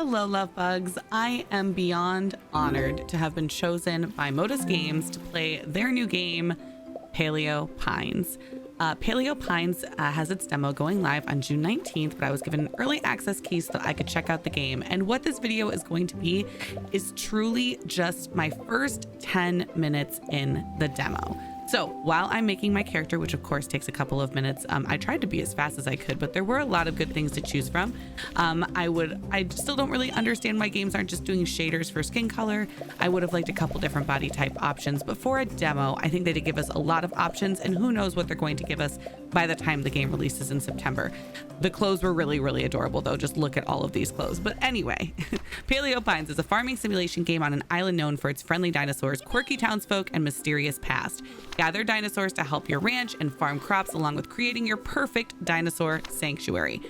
Hello, love bugs. I am beyond honored to have been chosen by Modus Games to play their new game, Paleo Pines. Paleo Pines has its demo going live on June 19th, but I was given an early access key so that I could check out the game. And what this video is going to be is truly just my first 10 minutes in the demo. So while I'm making my character, which of course takes a couple of minutes, I tried to be as fast as I could, but there were a lot of good things to choose from. I still don't really understand why games aren't just doing shaders for skin color. I would have liked a couple different body type options, but for a demo, I think they did give us a lot of options, and who knows what they're going to give us by the time the game releases in September. The clothes were really, really adorable though. Just look at all of these clothes. But anyway, Paleo Pines is a farming simulation game on an island known for its friendly dinosaurs, quirky townsfolk, and mysterious past. Gather dinosaurs to help your ranch and farm crops, along with creating your perfect dinosaur sanctuary.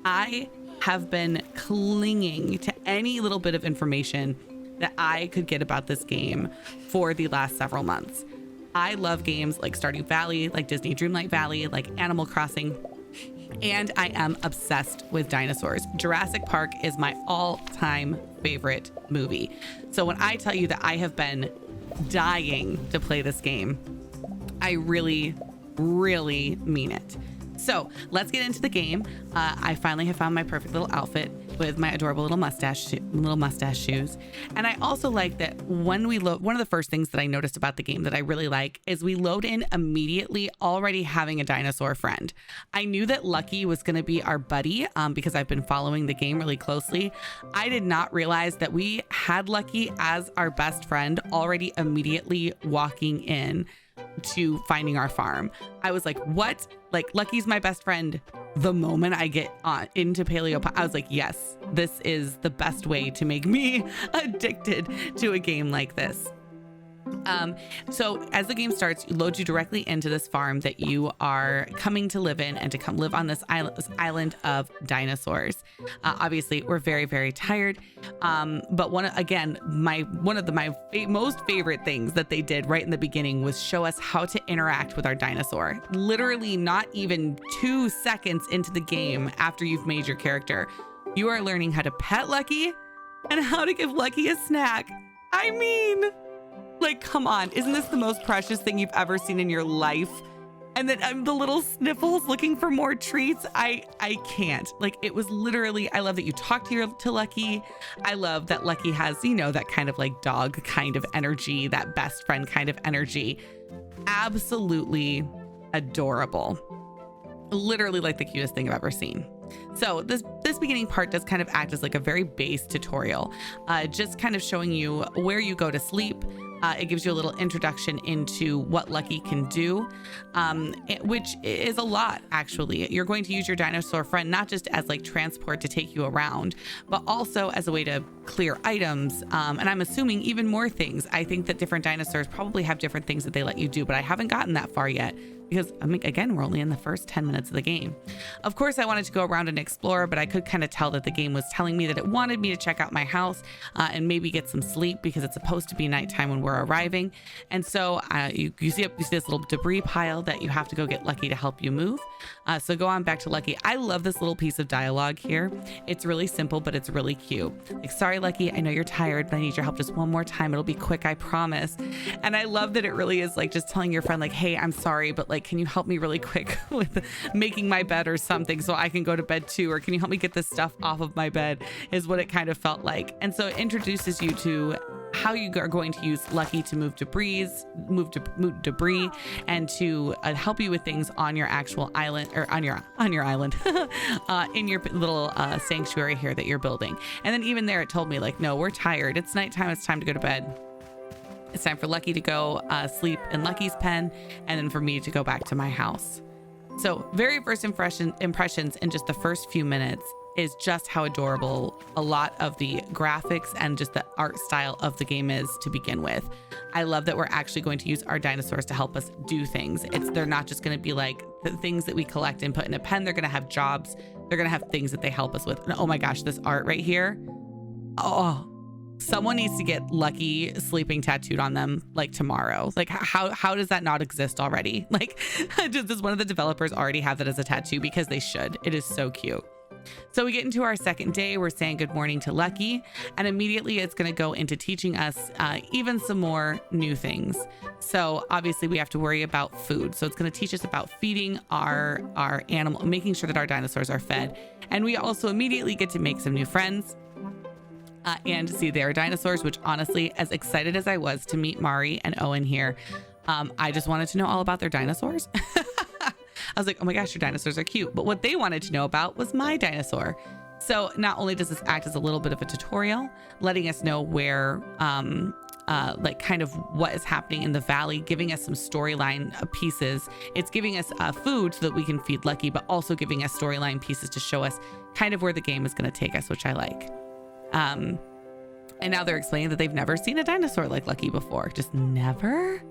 I have been clinging to any little bit of information that I could get about this game for the last several months. I love games like Stardew Valley, like Disney Dreamlight Valley, like Animal Crossing, and I am obsessed with dinosaurs. Jurassic Park is my all-time favorite movie. So when I tell you that I have been dying to play this game, I really, really mean it. So let's get into the game. I finally have found my perfect little outfit with my adorable little mustache shoes. And I also like that when we load, one of the first things that I noticed about the game that I really like is we load in immediately already having a dinosaur friend. I knew that Lucky was going to be our buddy because I've been following the game really closely. I did not realize that we had Lucky as our best friend already immediately walking in to finding our farm. I was like, what? Like, Lucky's my best friend. The moment I get into Paleo, I was like, yes, this is the best way to make me addicted to a game like this. So as the game starts, it loads you directly into this farm that you are coming to live in and to come live on this island of dinosaurs. Obviously, we're very, very tired. But one of my most favorite things that they did right in the beginning was show us how to interact with our dinosaur. Literally not even 2 seconds into the game after you've made your character, you are learning how to pet Lucky and how to give Lucky a snack. I mean, like, come on, isn't this the most precious thing you've ever seen in your life? And then the little sniffles looking for more treats. I can't. Like, it was literally, I love that you talk to Lucky. I love that Lucky has, you know, that kind of like dog kind of energy, that best friend kind of energy. Absolutely adorable. Literally like the cutest thing I've ever seen. So this beginning part does kind of act as like a very base tutorial, just kind of showing you where you go to sleep. It gives you a little introduction into what Lucky can do, which is a lot, actually. You're going to use your dinosaur friend not just as like transport to take you around, but also as a way to clear items. And I'm assuming even more things. I think that different dinosaurs probably have different things that they let you do, but I haven't gotten that far yet because, I mean, again, we're only in the first 10 minutes of the game. Of course, I wanted to go around and explore, but I could kind of tell that the game was telling me that it wanted me to check out my house and maybe get some sleep because it's supposed to be nighttime when we're arriving. And so you see this little debris pile that you have to go get Lucky to help you move. So go on back to Lucky. I love this little piece of dialogue here. It's really simple, but it's really cute. Like, sorry, Lucky, I know you're tired, but I need your help just one more time. It'll be quick, I promise. And I love that it really is like just telling your friend like, hey, I'm sorry, but like, can you help me really quick with making my bed or something so I can go to bed too? Or can you help me get this stuff off of my bed, is what it kind of felt like. And so it introduces you to how you are going to use Lucky to move debris and to help you with things on your actual island, or on your island in your little sanctuary here that you're building. And then even there it told me like, no, we're tired, it's nighttime, it's time to go to bed. It's time for Lucky to go sleep in Lucky's pen, and then for me to go back to my house. So very first impressions in just the first few minutes is just how adorable a lot of the graphics and just the art style of the game is to begin with. I love that we're actually going to use our dinosaurs to help us do things. They're not just going to be like the things that we collect and put in a pen. They're going to have jobs. They're going to have things that they help us with. And oh my gosh, this art right here. Oh, someone needs to get Lucky sleeping tattooed on them like tomorrow. Like, how does that not exist already? Like, does one of the developers already have that as a tattoo? Because they should. It is so cute. So we get into our second day. We're saying good morning to Lucky, and immediately it's going to go into teaching us even some more new things. So obviously we have to worry about food. So it's going to teach us about feeding our animal, making sure that our dinosaurs are fed. And we also immediately get to make some new friends. And see their dinosaurs, which honestly, as excited as I was to meet Mari and Owen here, I just wanted to know all about their dinosaurs. I was like, oh my gosh, your dinosaurs are cute. But what they wanted to know about was my dinosaur. So not only does this act as a little bit of a tutorial, letting us know where, like kind of what is happening in the valley, giving us some storyline pieces. It's giving us food so that we can feed Lucky, but also giving us storyline pieces to show us kind of where the game is going to take us, which I like. And now they're explaining that they've never seen a dinosaur like Lucky before. Just never?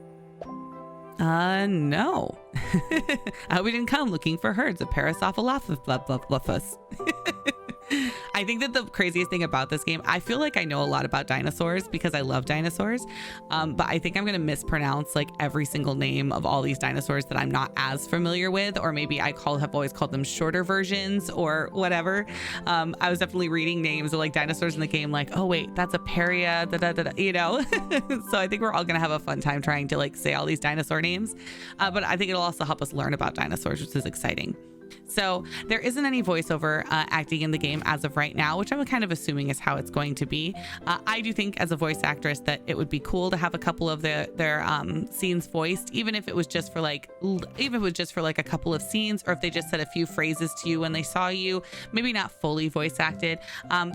No. I hope we didn't come looking for herds of Parasaurolophus. I think that the craziest thing about this game, I feel like I know a lot about dinosaurs because I love dinosaurs. But I think I'm going to mispronounce like every single name of all these dinosaurs that I'm not as familiar with, or maybe have always called them shorter versions or whatever. I was definitely reading names of like dinosaurs in the game, like, oh wait, that's a paria, you know? So I think we're all going to have a fun time trying to like say all these dinosaur names. But I think it'll also help us learn about dinosaurs, which is exciting. So there isn't any voiceover acting in the game as of right now, which I'm kind of assuming is how it's going to be. I do think as a voice actress that it would be cool to have a couple of their scenes voiced, even if it was just for like a couple of scenes, or if they just said a few phrases to you when they saw you, maybe not fully voice acted.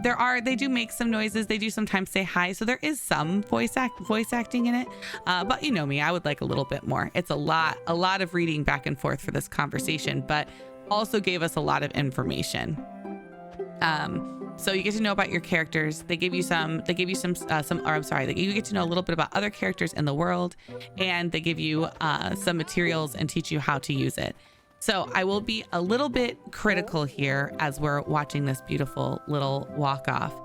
They do make some noises. They do sometimes say hi. So there is some voice acting in it. But you know me, I would like a little bit more. It's a lot of reading back and forth for this conversation, but also gave us a lot of information. So you get to know about your characters. You get to know a little bit about other characters in the world, and they give you some materials and teach you how to use it. So I will be a little bit critical here as we're watching this beautiful little walk off.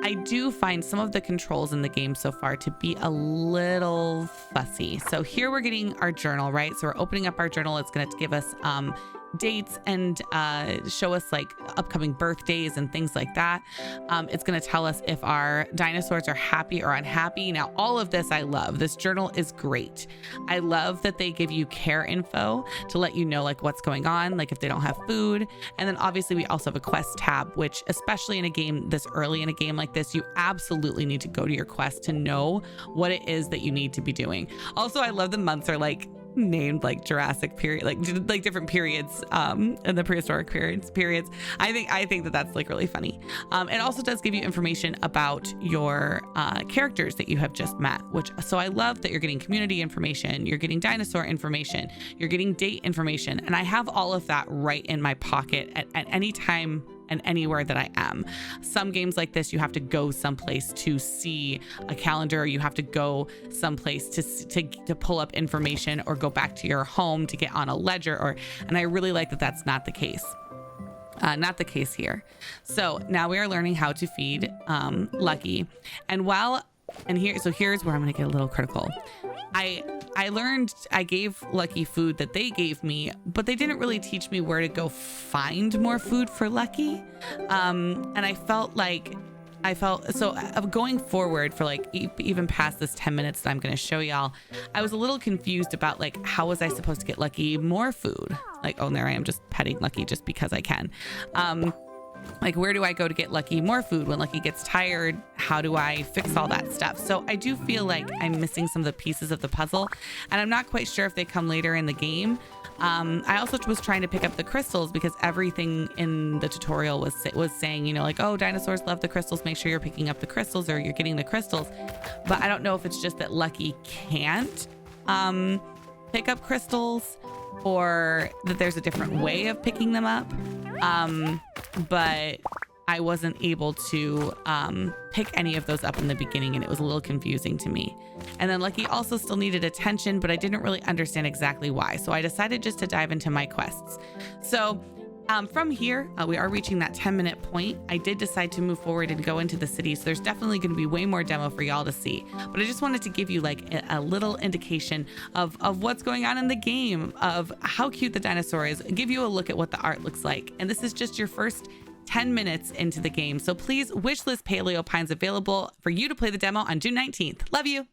I do find some of the controls in the game so far to be a little fussy. So here we're getting our journal, right? So we're opening up our journal. It's going to give us dates and show us like upcoming birthdays and things like that. It's going to tell us if our dinosaurs are happy or unhappy. Now, all of this I love. This journal is great. I love that they give you care info to let you know like what's going on, like if they don't have food. And then obviously we also have a quest tab, which especially in a game this early in a game like this, you absolutely need to go to your quest to know what it is that you need to be doing. Also, I love the months are like named like Jurassic period, like different periods in the prehistoric periods. I think that that's like really funny. It also does give you information about your characters that you have just met, so I love that you're getting community information, you're getting dinosaur information, you're getting date information, and I have all of that right in my pocket at any time and anywhere that I am. Some games like this, you have to go someplace to see a calendar, or you have to go someplace to pull up information, or go back to your home to get on a ledger, and I really like that that's not the case. Not the case here. So now we are learning how to feed Lucky. Here's where I'm going to get a little critical. I gave Lucky food that they gave me, but they didn't really teach me where to go find more food for Lucky. And I felt going forward for like even past this 10 minutes that I'm going to show y'all, I was a little confused about like, how was I supposed to get Lucky more food? Like, oh, there I am just petting Lucky just because I can. Like, where do I go to get Lucky more food when Lucky gets tired? How do I fix all that stuff? So I do feel like I'm missing some of the pieces of the puzzle, and I'm not quite sure if they come later in the game. I also was trying to pick up the crystals because everything in the tutorial was saying, you know, like, oh, dinosaurs love the crystals. Make sure you're picking up the crystals or you're getting the crystals. But I don't know if it's just that Lucky can't pick up crystals, or that there's a different way of picking them up. But I wasn't able to pick any of those up in the beginning, and it was a little confusing to me. And then Lucky also still needed attention, but I didn't really understand exactly why. So I decided just to dive into my quests. So from here, we are reaching that 10-minute point. I did decide to move forward and go into the city. So there's definitely going to be way more demo for y'all to see. But I just wanted to give you like a little indication of what's going on in the game, of how cute the dinosaur is, give you a look at what the art looks like. And this is just your first 10 minutes into the game. So please wishlist Paleo Pines available for you to play the demo on June 19th. Love you.